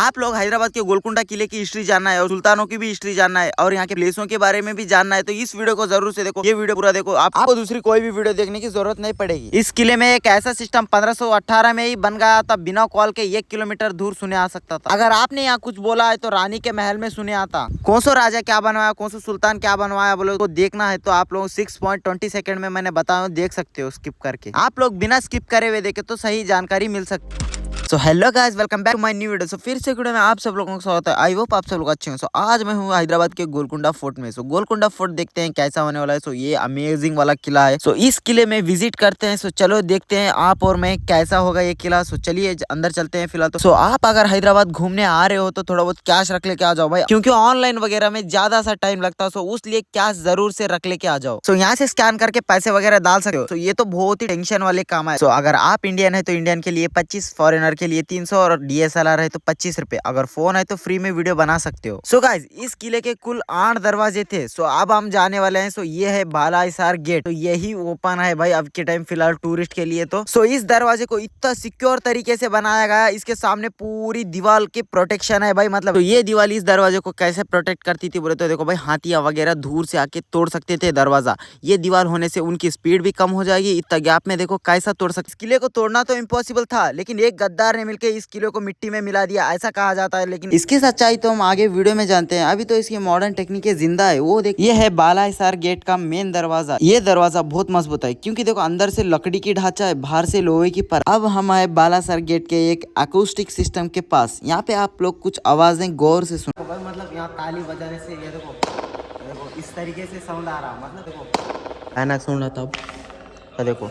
आप लोग हैदराबाद के गोलकुंडा किले की हिस्ट्री जानना है और सुल्तानों की भी हिस्ट्री जानना है और यहाँ के प्लेसों के बारे में भी जानना है तो इस वीडियो को जरूर से देखो। ये वीडियो पूरा देखो, आपको दूसरी कोई भी वीडियो देखने की जरूरत नहीं पड़ेगी। इस किले में एक ऐसा सिस्टम 1518 में ही बन गया था, बिना कॉल के 1 किलोमीटर दूर सुने आ सकता था। अगर आपने यहाँ कुछ बोला है तो रानी के महल में सुने आता। कौन सो राजा क्या बनवाया, कौन सो सुल्तान क्या बनवाया बोलो तो देखना है तो आप लोग 6.20 सेकंड में मैंने बताया, देख सकते हो स्किप करके। आप लोग बिना स्किप करे हुए देखे तो सही जानकारी मिल सकती है। So hello guys, welcome back to my new video. So फिर से वीडियो में आप सब लोगों का स्वागत है। आई होप आप सब लोग अच्छे हैं। सो आज मैं हूँ हैदराबाद के गोलकुंडा फोर्ट में। सो गोलकुंडा फोर्ट देखते हैं कैसा होने वाला है। सो ये अमेजिंग वाला किला है। सो इस किले में विजिट करते हैं। सो चलो देखते हैं आप और मैं कैसा होगा ये किला। सो चलिए अंदर चलते हैं फिलहाल तो। सो आप अगर हैदराबाद घूमने आ रहे हो तो थोड़ा बहुत कैश रख लेके आ जाओ भाई, क्योंकि ऑनलाइन वगैरह में ज्यादा सा टाइम लगता है। सो उसलिए कैश जरूर से रख लेके आ जाओ। सो यहाँ से स्कैन करके पैसे वगैरह डाल सकते हो। सो ये तो बहुत ही टेंशन वाले काम है। सो अगर आप इंडियन है तो इंडियन के लिए 25, फॉरेनर के लिए 300 और DSLR है तो 25 रुपए। अगर फोन है तो फ्री में वीडियो बना सकते हो। सो गाइज इस किले के कुल 8 दरवाजे थे। सो अब हम जाने वाले हैं। सो ये है बालाहिसार गेट। तो यही ओपन है भाई अब के टाइम फिलहाल टूरिस्ट के लिए। तो सो इस दरवाजे को इतना सिक्योर तरीके से बनाया गया, इसके सामने पूरी दीवार की प्रोटेक्शन है भाई। मतलब तो ये दीवार इस दरवाजे को कैसे प्रोटेक्ट करती थी बोले तो देखो भाई, हाथियां वगैरह दूर से आके तोड़ सकते थे दरवाजा। ये दीवार होने से उनकी स्पीड भी कम हो जाएगी। इतना गैप में देखो कैसा तोड़ सकते। इस किले को तोड़ना तो इम्पॉसिबल था, लेकिन एक गद्दार ने मिलकर इस किले को मिट्टी में मिला दिया, ऐसा कहा जाता है। लेकिन इसकी सच्चाई तो हम आगे वीडियो में जानते हैं। अभी तो इसकी मॉडर्न टेक्निक जिंदा है। वो देख, ये है बालाहिसार गेट का मेन दरवाजा। ये दरवाजा बहुत मजबूत है क्योंकि देखो अंदर से लकड़ी की ढांचा है, बाहर से लोहे की पर। अब हम आए बालाहिसार गेट के एक अकॉस्टिक सिस्टम के पास। यहाँ पे आप लोग कुछ आवाजें गौर से सुनो। मतलब यहाँ ताली बजाने से ये देखो इस तरीके से साउंड आ रहा, मतलब देखो ऐनक सुन रहा था। देखो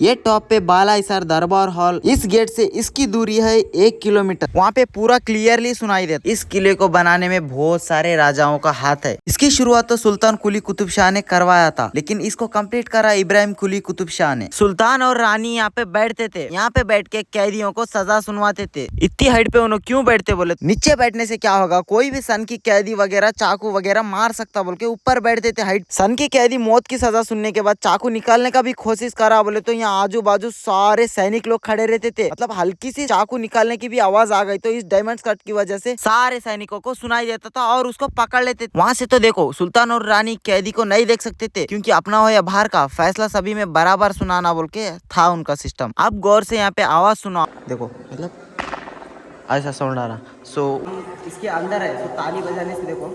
ये टॉप पे बालाहिसार दरबार हॉल। इस गेट से इसकी दूरी है 1 किलोमीटर। वहाँ पे पूरा क्लियरली सुनाई देता। इस किले को बनाने में बहुत सारे राजाओं का हाथ है। इसकी शुरुआत तो सुल्तान कुली कुतुब शाह ने करवाया था, लेकिन इसको कंप्लीट करा इब्राहिम कुली कुतुब शाह ने। सुल्तान और रानी यहाँ पे बैठते थे। यहाँ पे बैठ के कैदियों को सजा सुनवाते थे। इतनी हाइट पे उन्होंने क्यों बैठते बोले, नीचे बैठने से क्या होगा, कोई भी सन की कैदी वगैरह चाकू वगैरह मार सकता बोल के ऊपर बैठते थे हाइट। सन की कैदी मौत की सजा सुनने के बाद चाकू निकालने का भी कोशिश करा बोले तो आजू बाजू सारे सैनिक लोग खड़े रहते थे। मतलब हल्की सी चाकू निकालने की भी आवाज आ गई तो इस डायमंड कट की वजह से सारे सैनिकों को सुनाई देता था और उसको पकड़ लेते थे। वहां से तो देखो सुल्तान और रानी कैदी को नहीं देख सकते थे, क्योंकि अपना हो या बाहर का फैसला सभी में बराबर सुनाना बोल के था उनका सिस्टम। अब गौर से यहाँ पे आवाज सुना, देखो मतलब ऐसा साउंड आ रहा। सो इसके अंदर है। सो ताली बजाने से देखो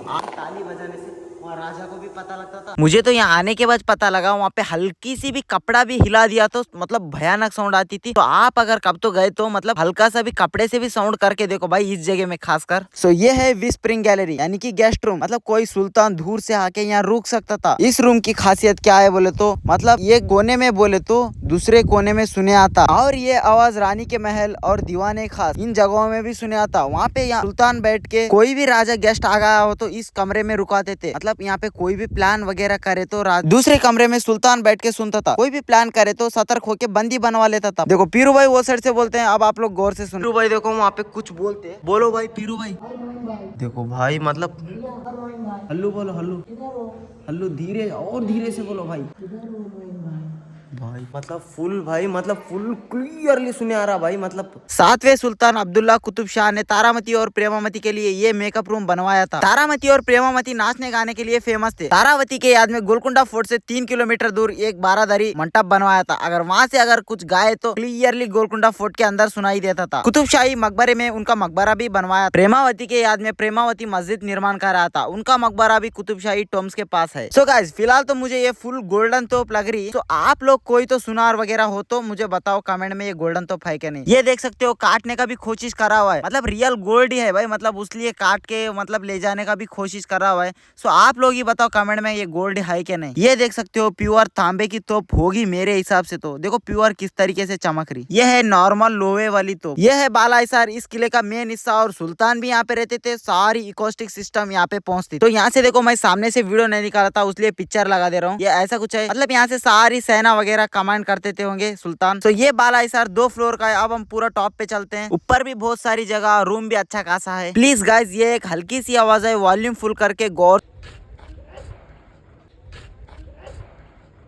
आप ताली बजाने से वहाँ राजा को भी पता लगता था। मुझे तो यहाँ आने के बाद पता लगा, वहाँ पे हल्की सी भी कपड़ा भी हिला दिया तो मतलब भयानक साउंड आती थी। तो आप अगर कब तो गए तो मतलब हल्का सा भी कपड़े से भी साउंड करके देखो भाई इस जगह में खासकर। सो ये है विस्परिंग गैलरी यानी कि गेस्ट रूम। मतलब कोई सुल्तान दूर से आके यहाँ रुक सकता था। इस रूम की खासियत क्या है बोले तो मतलब ये कोने में बोले तो दूसरे कोने में सुने आता, और ये आवाज रानी के महल और दीवाने खास इन जगहों में भी सुने आता। वहाँ पे यहाँ सुल्तान बैठ के कोई भी राजा गेस्ट आ गया हो तो इस कमरे में रुकाते थे। मतलब यहाँ पे कोई भी प्लान वगैरह करे तो दूसरे कमरे में सुल्तान बैठ के सुनता था। कोई भी प्लान करे तो सतर्क होके बंदी बनवा लेता था। देखो पीरू भाई वो साइड से बोलते हैं। अब आप लोग गौर से सुनो। पीरू भाई देखो वहाँ पे कुछ बोलते हैं, बोलो भाई पीरू भाई। देखो भाई मतलब हल्लू बोलो, हल्लू हल्लू धीरे और धीरे से बोलो भाई। भाई मतलब फुल क्लियरली सुने आ रहा भाई। मतलब 7वें सुल्तान अब्दुल्ला कुतुब शाह ने तारामती और प्रेमावती के लिए ये मेकअप रूम बनवाया था। तारामती और प्रेमावती नाचने गाने के लिए फेमस थे। तारावती के याद में गोलकुंडा फोर्ट से 3 किलोमीटर दूर एक बारादरी मंडप बनवाया था। अगर वहाँ से अगर कुछ गाए तो क्लियरली गोलकुंडा फोर्ट के अंदर सुनाई देता था। कुतुब शाही मकबरे में उनका मकबरा भी बनवाया। प्रेमावती के याद में प्रेमावती मस्जिद निर्माण कर रहा था। उनका मकबरा भी कुतुब शाही टॉम्स के पास है। सो गाइस फिलहाल तो मुझे ये फुल गोल्डन तोप लग रही है। तो आप लोग कोई तो सुनार वगैरह हो तो मुझे बताओ कमेंट में ये गोल्डन तोप है क्या नहीं। ये देख सकते हो काटने का भी कोशिश करा हुआ है। मतलब रियल गोल्ड ही है भाई, मतलब उसलिए काट के मतलब ले जाने का भी कोशिश करा हुआ है। सो आप लोग ही बताओ कमेंट में ये गोल्ड है क्या नहीं। ये देख सकते हो प्योर तांबे की तोप होगी मेरे हिसाब से। तो देखो प्योर किस तरीके से चमक रही। ये है नॉर्मल लोहे वाली तोप। ये है बालाहिसार इस किले का मेन हिस्सा, और सुल्तान भी यहाँ पे रहते थे। सारी इकोस्टिक सिस्टम यहाँ पे पहुंचती। तो यहाँ से देखो मैं सामने से वीडियो नहीं निकाला था उसलिए पिक्चर लगा दे रहा हूँ। ये ऐसा कुछ है, मतलब यहाँ से सारी सेना वगैरह कमांड करते थे होंगे सुल्तान। तो ये बालाहिसार 2 फ्लोर का है। अब हम पूरा टॉप पे चलते हैं। ऊपर भी बहुत सारी जगह, रूम भी अच्छा खासा है। प्लीज गाइज ये एक हल्की सी आवाज है, वॉल्यूम फुल करके गौर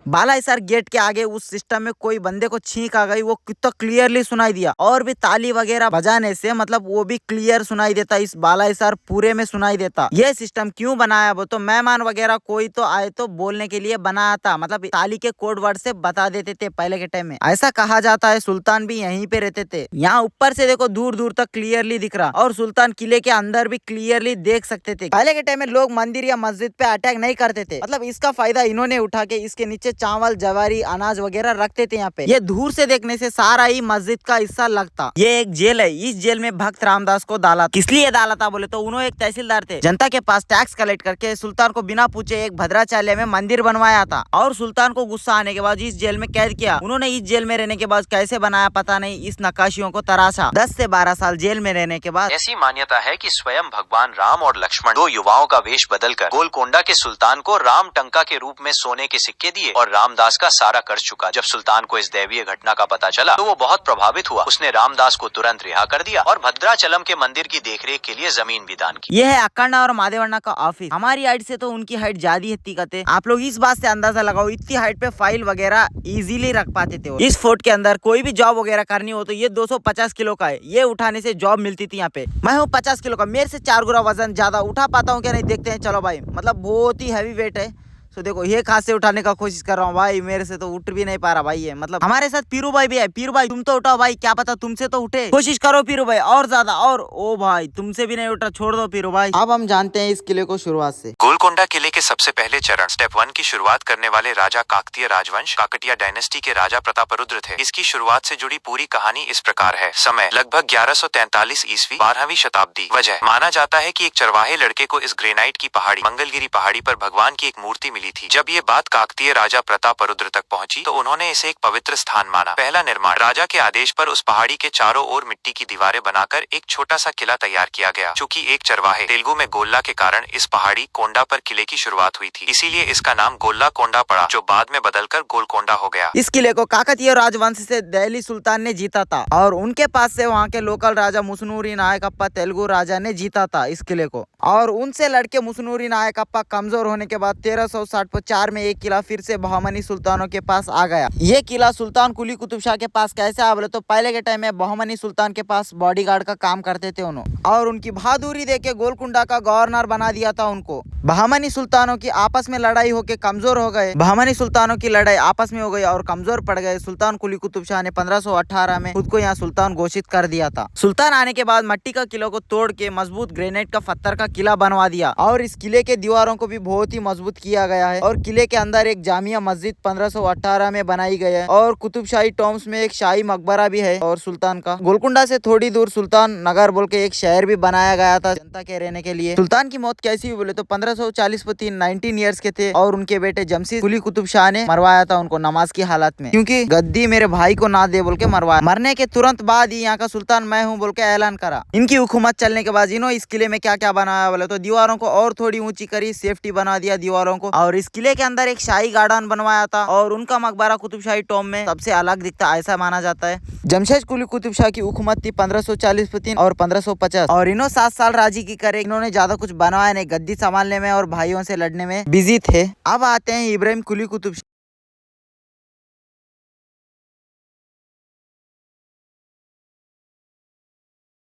बालाहिसार गेट के आगे उस सिस्टम में कोई बंदे को छींक आ गई, वो कितना क्लियरली सुनाई दिया। और भी ताली वगैरह बजाने से मतलब वो भी क्लियर सुनाई देता, इस बालाहिसार पूरे में सुनाई देता। ये सिस्टम क्यों बनाया वो तो मेहमान वगैरह कोई तो आए तो बोलने के लिए बनाया था, मतलब ताली के कोड वर्ड से बता देते थे पहले के टाइम में। ऐसा कहा जाता है सुल्तान भी यहीं पे रहते थे। यहाँ ऊपर से देखो दूर दूर तक क्लियरली दिख रहा, और सुल्तान किले के अंदर भी क्लियरली देख सकते थे। पहले के टाइम में लोग मंदिर या मस्जिद पे अटैक नहीं करते थे, मतलब इसका फायदा इन्होंने उठा के इसके नीचे चावल जवारी अनाज वगैरह रखते थे। यहाँ पे ये दूर से देखने से सारा ही मस्जिद का हिस्सा लगता। ये एक जेल है, इस जेल में भक्त रामदास को डाला। किस लिए डाला था बोले तो उन्होंने एक तहसीलदार थे, जनता के पास टैक्स कलेक्ट करके सुल्तान को बिना पूछे एक भद्राचार्य में मंदिर बनवाया था। और सुल्तान को गुस्सा आने के बाद इस जेल में कैद किया। उन्होंने इस जेल में रहने के बाद कैसे बनाया पता नहीं, इस नक्काशियों को तराशा। 10 से 12 साल जेल में रहने के बाद ऐसी मान्यता है कि स्वयं भगवान राम और लक्ष्मण दो युवाओं का वेश बदलकर गोलकोंडा के सुल्तान को राम टंका के रूप में सोने के सिक्के दिए और रामदास का सारा कर्ज चुका। जब सुल्तान को इस दैवीय घटना का पता चला तो वो बहुत प्रभावित हुआ। उसने रामदास को तुरंत रिहा कर दिया और भद्राचलम के मंदिर की देखरेख के लिए जमीन भी दान की। यह है अखंडा और मादेवन्ना का ऑफिस। हमारी हाइट से तो उनकी हाइट ज्यादा है तीकते। आप लोग इस बात से अंदाजा लगाओ, इतनी हाइट पे फाइल वगैरह इजीली रख पाते थे। इस फोर्ट के अंदर कोई भी जॉब वगैरह करनी हो तो ये 250 किलो का है, ये उठाने से जॉब मिलती थी। यहाँ पे मैं हूँ 50 किलो का, मेरे से 4 गुना वजन ज्यादा, उठा पाता हूँ क्या नहीं देखते हैं। चलो भाई, मतलब बहुत ही हैवी वेट है। तो देखो ये खास से उठाने का कोशिश कर रहा हूँ भाई, मेरे से तो उठ भी नहीं पा रहा भाई। ये मतलब हमारे साथ पीरू भाई भी है। पीरू भाई तुम तो उठाओ भाई, क्या पता तुमसे तो उठे, कोशिश करो पीरू भाई और ज्यादा। और ओ भाई तुमसे भी नहीं उठा, छोड़ दो पीरू भाई। अब हम जानते हैं इस किले को शुरुआत से। गोलकोंडा किले के सबसे पहले चरण स्टेप 1 की शुरुआत करने वाले राजा काकतीय राजवंश काकटिया डायनेस्टी के राजा प्रतापरुद्र थे। इसकी शुरुआत से जुड़ी पूरी कहानी इस प्रकार है। समय लगभग 1143 ईस्वी, 12वीं शताब्दी। वजह माना जाता है कि एक चरवाहे लड़के को इस ग्रेनाइट की पहाड़ी मंगलगिरी पहाड़ी पर भगवान की एक मूर्ति मिली थी। जब ये बात काकतीय राजा प्रतापरुद्र तक पहुंची तो उन्होंने इसे एक पवित्र स्थान माना। पहला निर्माण राजा के आदेश पर उस पहाड़ी के चारों ओर मिट्टी की दीवारें बनाकर एक छोटा सा किला तैयार किया गया। चूंकि एक चरवाहे तेलुगु में गोल्ला के कारण इस पहाड़ी कोंडा पर किले की शुरुआत हुई थी, इसीलिए इसका नाम गोल्ला कोंडा पड़ा, जो बाद में बदलकर गोलकोंडा हो गया। इस किले को काकतीय राजवंश से दिल्ली सुल्तान ने जीता था, और उनके पास से वहाँ के लोकल राजा मुसनूरी नायकप्पा तेलुगु राजा ने जीता था इस किले को। और उनसे लड़के मुसनूरी नायकप्पा कमजोर होने के बाद 1364 में एक किला फिर से बहमनी सुल्तानों के पास आ गया। ये किला सुल्तान कुली कुतुब शाह के पास कैसे आ बोले तो पहले के टाइम में बहमनी सुल्तान के पास बॉडीगार्ड का काम करते थे उन्होंने, और उनकी बहादुरी देख के गोलकुंडा का गवर्नर बना दिया था उनको। बहमनी सुल्तानों की आपस में लड़ाई होके कमजोर हो गए। बहमनी सुल्तानों की लड़ाई आपस में हो गई और कमजोर पड़ गए। सुल्तान कुली कुतुब शाह ने 1518 में खुद को यहाँ सुल्तान घोषित कर दिया था। सुल्तान आने के बाद मट्टी का किला को तोड़ के मजबूत ग्रेनाइट का पत्थर का किला बनवा दिया, और इस किले के दीवारों को भी बहुत ही मजबूत किया गया है। और किले के अंदर एक जामिया मस्जिद 1518 में बनाई गई है, और कुतुबशाही टॉम्स में एक शाही मकबरा भी है। और सुल्तान का गोलकुंडा से थोड़ी दूर सुल्तान नगर बोल के एक शहर भी बनाया गया था जनता के रहने के लिए। सुल्तान की मौत कैसी हुई बोले तो 1540 में 19 ईयर्स के थे, और उनके बेटे जमशीद कुली कुतुब शाह ने मरवाया था उनको नमाज की हालत में, क्योंकि गद्दी मेरे भाई को ना दे बोल के मरवाया। मरने के तुरंत बाद ही यहाँ का सुल्तान मैं हूँ बोल के ऐलान करा। इनकी हुकूमत चलने के बाद इन्होंने इस किले में क्या क्या बनाया बोले तो दीवारों को और थोड़ी ऊंची करी, सेफ्टी बना दिया दीवारों को, और इस किले के अंदर एक शाही गार्डन बनवाया था। और उनका मकबरा कुतुबशाही टॉम में सबसे अलग दिखता, ऐसा माना जाता है। जमशेद कुली कुतुब शाह की हुकूमत थी 1540 और 1550, और इन्होंने 7 साल राजी की करे। इन्होंने ज्यादा कुछ बनवाया नहीं, गद्दी संभालने में और भाइयों से लड़ने में बिजी थे। अब आते हैं इब्राहिम कुली कुतुब शाह।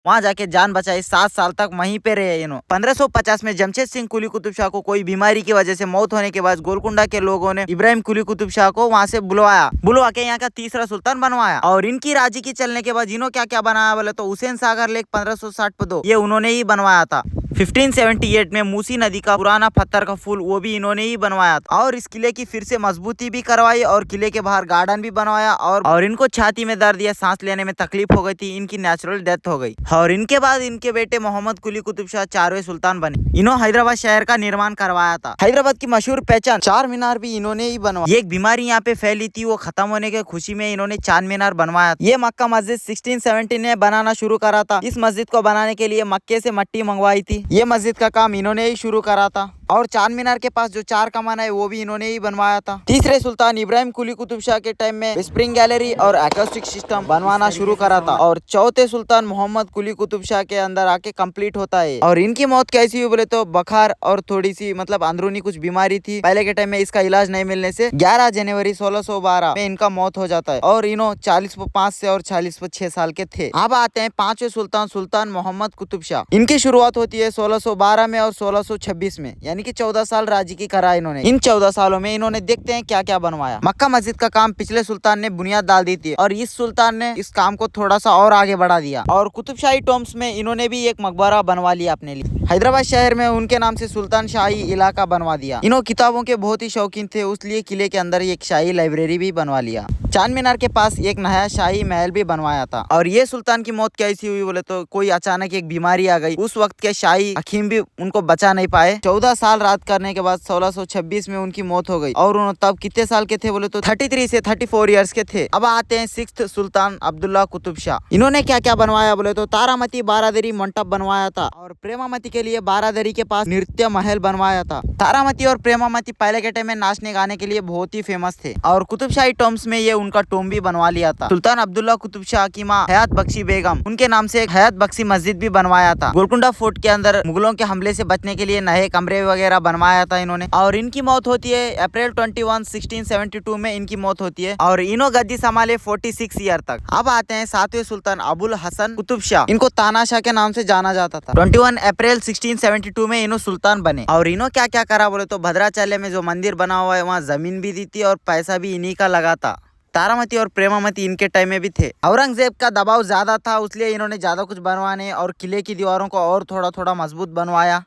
वहाँ जाके जान बचाई, 7 साल तक वहीं पे रहे इन्होंने। 1550 में जमशेद सिंह कुली कुतुब शाह को कोई बीमारी की वजह से मौत होने के बाद गोलकुंडा के लोगों ने इब्राहिम कुली कुतुब शाह को वहाँ से बुलवा के यहाँ का तीसरा सुल्तान बनवाया। और इनकी राजी की चलने के बाद इन्होंने क्या क्या बनाया बोले तो हुसैन सागर लेक 1560 पे 2 ये उन्होंने ही बनवाया था। 1578 में मूसी नदी का पुराना पत्थर का पुल वो भी इन्होंने ही बनवाया था। और इस किले की फिर से मजबूती भी करवाई, और किले के बाहर गार्डन भी बनवाया। और इनको छाती में दर्द या सांस लेने में तकलीफ हो गई थी, इनकी नेचुरल डेथ हो गई। और इनके बाद इनके बेटे मोहम्मद कुली कुतुब शाह 4वें सुल्तान बने। इन्होंने हैदराबाद शहर का निर्माण करवाया था। हैदराबाद की मशहूर पहचान चार मीनार भी इन्होंने ही बनवाया। ये एक बीमारी यहाँ पे फैली थी, वो खत्म होने के खुशी में इन्होंने चार मीनार बनवाया। ये मक्का मस्जिद 1617 में बनाना शुरू करा था। इस मस्जिद को बनाने के लिए मक्के से मट्टी मंगवाई थी। ये मस्जिद का काम इन्होंने ही शुरू करा था। और चार मीनार के पास जो चार कमान है वो भी इन्होंने ही बनवाया था। तीसरे सुल्तान इब्राहिम कुली कुतुब शाह के टाइम में स्प्रिंग गैलरी और एक्रोस्टिक सिस्टम बनवाना शुरू करा था। और चौथे सुल्तान मोहम्मद कुली कुतुब शाह के अंदर आके कंप्लीट होता है। और इनकी मौत कैसी हुई बोले तो बुखार और थोड़ी सी मतलब अंदरूनी कुछ बीमारी थी पहले के टाइम में, इसका इलाज नहीं मिलने से 11 जनवरी 1612 में इनका मौत हो जाता है। और इन्हों 40/5 से और 40/6 साल के थे। अब आते हैं पांचवें सुल्तान सुल्तान मोहम्मद कुतुब शाह। इनकी शुरुआत होती है 1612 में और 1626 में, यानी कि 14 साल राज्य की करा इन्होंने। इन 14 सालों में इन्होंने देखते हैं क्या क्या बनवाया। मक्का मस्जिद का काम पिछले सुल्तान ने बुनियाद डाल दी थी और इस सुल्तान ने इस काम को थोड़ा सा और आगे बढ़ा दिया। और कुतुबशाही टॉम्स में इन्होंने भी एक मकबरा बनवा लिया अपने लिए। हैदराबाद शहर में उनके नाम से सुल्तान शाही इलाका बनवा दिया। इन्हों किताबों के बहुत ही शौकीन थे, उसलिए किले के अंदर एक शाही लाइब्रेरी भी बनवा लिया। चार मीनार के पास एक नया शाही महल भी बनवाया था। और ये सुल्तान की मौत कैसी हुई बोले तो कोई अचानक एक बीमारी आ गई। उस वक्त के शाही हकीम भी उनको बचा नहीं पाए। 14 साल रात करने के बाद 1626 में उनकी मौत हो गई। और उन्होंने तब कितने साल के थे बोले तो 33 से 34 ईयर्स के थे। अब आते हैं सिक्स्थ सुल्तान अब्दुल्ला कुतुब शाह। इन्होंने क्या क्या बनवाया बोले तो तारामती बारादरी मंडप बनवाया था और प्रेमामती के लिए बारादरी के पास नृत्य महल बनवाया था। तारामती और प्रेमामती पहले के टाइम में नाचने गाने के लिए बहुत ही फेमस थे। और कुतुबशाही टॉम्स में ये उनका टोम भी बनवा लिया था। सुल्तान अब्दुल्ला कुतुब शाह की माँ हयात बख्शी बेगम, उनके नाम से एक हयात बख्शी मस्जिद भी बनवाया था। गोलकुंडा फोर्ट के अंदर मुगलों के हमले से बचने के लिए नए कमरे वगैरह बनवाया था इन्होंने। और इनकी मौत होती है अप्रैल 21, 1672 में इनकी मौत होती है। और इन्हों गद्दी संभाले 46 ईयर तक। अब आते हैं सातवें सुल्तान अबुल हसन कुतुब शाह। इनको तानाशाह के नाम से जाना जाता था। 21 अप्रैल 1672 में इन्हों सुल्तान बने। और इन्हों क्या क्या करा बोले तो भद्राचार्य में जो मंदिर बना हुआ है वहाँ जमीन भी दी थी और पैसा भी इन्हीं का लगा था। तारामती और प्रेमामती इनके टाइम में भी थे। औरंगजेब का दबाव ज्यादा था, इसलिए इन्होंने ज्यादा कुछ बनवाने और किले की दीवारों को और थोड़ा थोड़ा मजबूत बनवाया।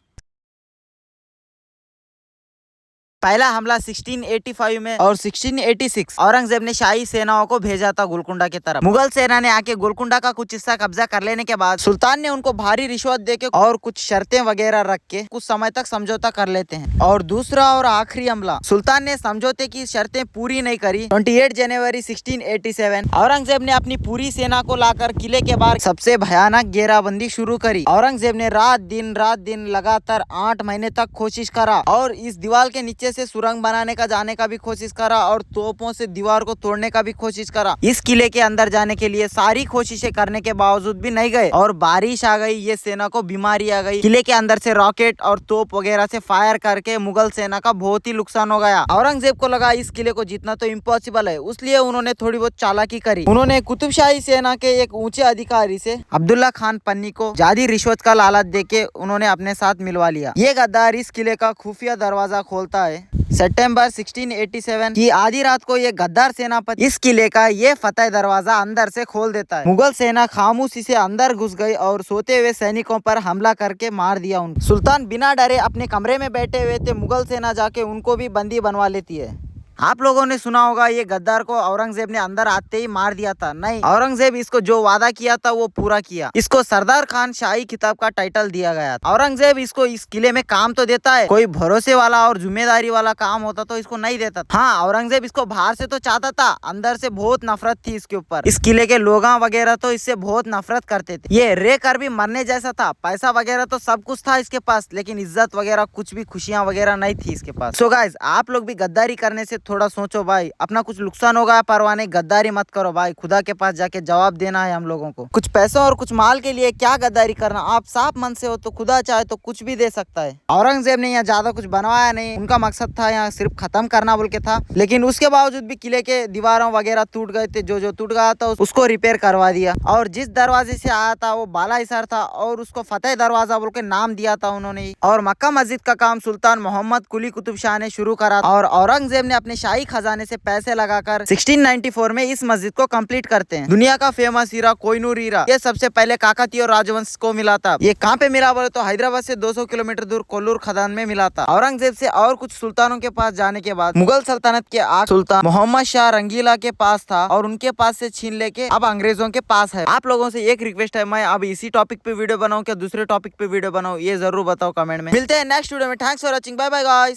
पहला हमला 1685 में और 1686 औरंगजेब ने शाही सेनाओं को भेजा था गोलकुंडा की तरफ। मुगल सेना ने आके गोलकुंडा का कुछ हिस्सा कब्जा कर लेने के बाद सुल्तान ने उनको भारी रिश्वत देके और कुछ शर्तें वगैरह रख के कुछ समय तक समझौता कर लेते हैं। और दूसरा और आखिरी हमला सुल्तान ने समझौते की शर्तें पूरी नहीं करी। 28 जनवरी 1687 औरंगजेब ने अपनी पूरी सेना को लाकर किले के बाहर सबसे भयानक घेराबंदी शुरू करी। औरंगजेब ने रात दिन लगातार 8 महीने तक कोशिश करा और इस दीवार के नीचे से सुरंग बनाने का जाने का भी कोशिश करा और तोपों से दीवार को तोड़ने का भी कोशिश करा। इस किले के अंदर जाने के लिए सारी कोशिशें करने के बावजूद भी नहीं गए और बारिश आ गई, ये सेना को बीमारी आ गई। किले के अंदर से रॉकेट और तोप वगैरह से फायर करके मुगल सेना का बहुत ही नुकसान हो गया। औरंगजेब को लगा इस किले को जीतना तो इम्पॉसिबल है, इसलिए उन्होंने थोड़ी बहुत चालाकी करी। उन्होंने कुतुबशाही सेना के एक ऊंचे अधिकारी से अब्दुल्ला खान पन्नी को ज्यादा रिश्वत का लालच देके उन्होंने अपने साथ मिलवा लिया। ये गद्दार इस किले का खुफिया दरवाजा खोलता है। सितंबर 1687 की आधी रात को ये गद्दार सेनापति इस किले का ये फतेह दरवाजा अंदर से खोल देता है। मुगल सेना खामोशी से अंदर घुस गई और सोते हुए सैनिकों पर हमला करके मार दिया उनको। सुल्तान बिना डरे अपने कमरे में बैठे हुए थे, मुगल सेना जाके उनको भी बंदी बनवा लेती है। आप लोगों ने सुना होगा ये गद्दार को औरंगजेब ने अंदर आते ही मार दिया था। नहीं, औरंगजेब इसको जो वादा किया था वो पूरा किया। इसको सरदार खान शाही खिताब का टाइटल दिया गया था। औरंगजेब इसको इस किले में काम तो देता है, कोई भरोसे वाला और जिम्मेदारी वाला काम होता तो इसको नहीं देता था। हाँ, औरंगजेब इसको बाहर से तो चाहता था, अंदर से बहुत नफरत थी इसके ऊपर। इस किले के लोग वगैरह तो इससे बहुत नफरत करते थे। ये रे कर भी मरने जैसा था। पैसा वगैरह तो सब कुछ था इसके पास, लेकिन इज्जत वगैरह कुछ भी, खुशियां वगैरह नहीं थी इसके पास। सो गाइस, आप लोग भी गद्दारी करने से थोड़ा सोचो भाई, अपना कुछ नुकसान होगा परवाह नहीं, गद्दारी मत करो भाई। खुदा के पास जाके जवाब देना है हम लोगों को। कुछ पैसों और कुछ माल के लिए क्या गद्दारी करना। आप साफ मन से हो तो खुदा चाहे तो कुछ भी दे सकता है। औरंगजेब ने यहाँ ज्यादा कुछ बनवाया नहीं, उनका मकसद था यहाँ सिर्फ खत्म करना बोल के था। लेकिन उसके बावजूद भी किले के दीवारों वगैरह टूट गए थे, जो टूट गया था उसको रिपेयर करवा दिया। और जिस दरवाजे से आया था वो बाला हिसार था और उसको फतेह दरवाजा बोल के नाम दिया था उन्होंने। और मक्का मस्जिद का काम सुल्तान मोहम्मद कुली कुतुब शाह ने शुरू करा और औरंगजेब ने अपने शाही खजाने से पैसे लगाकर 1694 में इस मस्जिद को कंप्लीट करते हैं। दुनिया का फेमस हीरा कोहिनूर हीरा ये सबसे पहले काकतीय राजवंश को मिला था। ये कहाँ पे मिला बोले तो हैदराबाद से 200 किलोमीटर दूर कोल्लूर खदान में मिला था। औरंगजेब से और कुछ सुल्तानों के पास जाने के बाद मुगल सल्तनत के आखिरी सुल्तान मोहम्मद शाह रंगीला के पास था और उनके पास से छीन लेके अब अंग्रेजों के पास है। आप लोगों से एक रिक्वेस्ट है, मैं अब इसी टॉपिक पे वीडियो बनाऊं क्या दूसरे टॉपिक पे वीडियो बनाऊं, ये जरूर बताओ कमेंट में। मिलते हैं नेक्स्ट वीडियो में। Thanks for watching, bye bye guys.